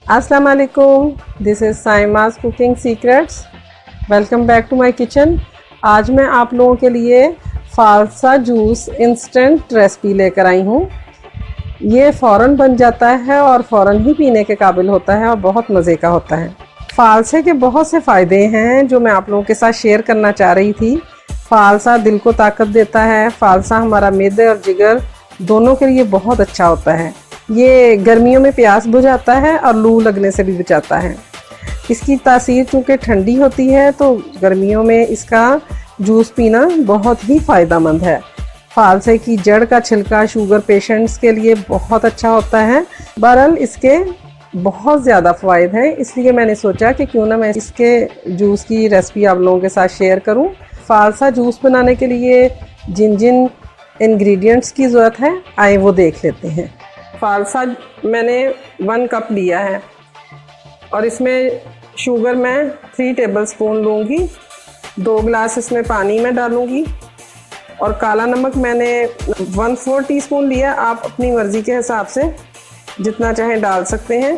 अस्सलाम वालेकुम, this is Saima's cooking secrets. Welcome back to my kitchen. आज मैं आप लोगों के लिए फालसा जूस इंस्टेंट रेसिपी लेकर आई हूँ। ये फ़ौरन बन जाता है और फ़ौरन ही पीने के काबिल होता है और बहुत मज़े का होता है। फालसे के बहुत से फ़ायदे हैं जो मैं आप लोगों के साथ शेयर करना चाह रही थी। फालसा दिल को ताकत देता है। फालसा हमारा मैदे और जिगर दोनों के लिए बहुत अच्छा होता है। ये गर्मियों में प्यास बुझाता है और लू लगने से भी बचाता है। इसकी तासीर चूँकि ठंडी होती है तो गर्मियों में इसका जूस पीना बहुत ही फ़ायदेमंद है। फालसे की जड़ का छिलका शुगर पेशेंट्स के लिए बहुत अच्छा होता है। बहरहाल इसके बहुत ज़्यादा फ़वाइद हैं, इसलिए मैंने सोचा कि क्यों ना मैं इसके जूस की रेसिपी आप लोगों के साथ शेयर करूं। फालसा जूस बनाने के लिए जिन जिन इंग्रेडिएंट्स की ज़रूरत है आए वो देख लेते हैं। फालसा मैंने 1 कप लिया है और इसमें शुगर मैं 3 टेबलस्पून लूँगी। 2 गिलास इसमें पानी में डालूँगी और काला नमक मैंने 1/4 टीस्पून लिया। आप अपनी मर्ज़ी के हिसाब से जितना चाहें डाल सकते हैं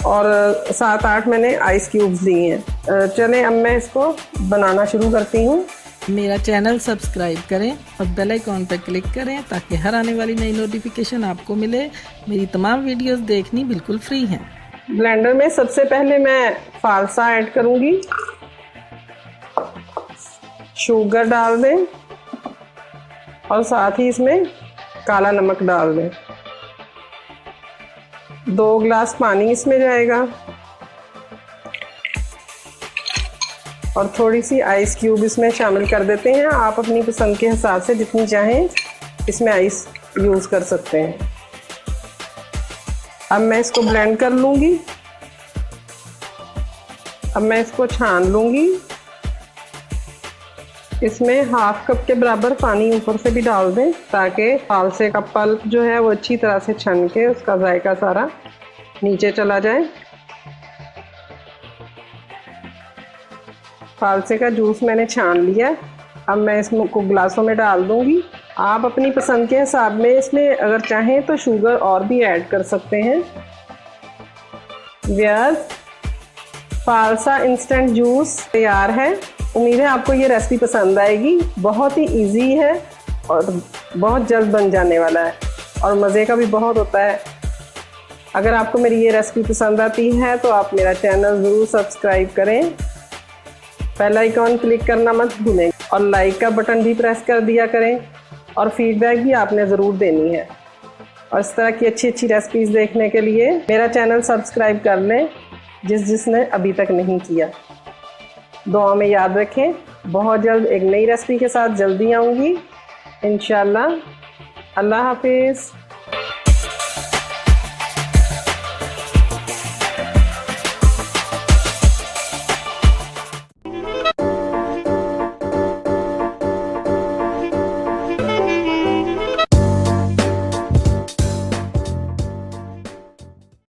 और 7-8 मैंने आइस क्यूब्स लिए हैं। चलें अब मैं इसको बनाना शुरू करती हूँ। मेरा चैनल सब्सक्राइब करें और बेल आइकॉन पर क्लिक करें ताकि हर आने वाली नई नोटिफिकेशन आपको मिले। मेरी तमाम वीडियोस देखनी बिल्कुल फ्री हैं। ब्लेंडर में सबसे पहले मैं फालसा ऐड करूँगी। शुगर डाल दें और साथ ही इसमें काला नमक डाल दें। 2 गिलास पानी इसमें जाएगा और थोड़ी सी आइस क्यूब इसमें शामिल कर देते हैं। आप अपनी पसंद के हिसाब से जितनी चाहें इसमें आइस यूज़ कर सकते हैं। अब मैं इसको ब्लेंड कर लूँगी। अब मैं इसको छान लूँगी। इसमें 1/2 कप के बराबर पानी ऊपर से भी डाल दें ताकि फालसे का पल्प जो है वो अच्छी तरह से छन के उसका जायका सारा नीचे चला जाए। फालसे का जूस मैंने छान लिया। अब मैं इसको ग्लासों में डाल दूंगी। आप अपनी पसंद के हिसाब में इसमें अगर चाहें तो शुगर और भी ऐड कर सकते हैं। व्यूअर्स, फालसा इंस्टेंट जूस तैयार है। उम्मीद है आपको ये रेसिपी पसंद आएगी। बहुत ही इजी है और बहुत जल्द बन जाने वाला है और मज़े का भी बहुत होता है। अगर आपको मेरी ये रेसिपी पसंद आती है तो आप मेरा चैनल ज़रूर सब्सक्राइब करें। बेल आइकॉन क्लिक करना मत भूलें और लाइक का बटन भी प्रेस कर दिया करें और फीडबैक भी आपने ज़रूर देनी है। और इस तरह की अच्छी रेसिपीज़ देखने के लिए मेरा चैनल सब्सक्राइब कर लें जिसने अभी तक नहीं किया। दुआ में याद रखें, बहुत जल्द एक नई रेसिपी के साथ जल्दी आऊँगी इंशाल्लाह। अल्लाह हाफिज़।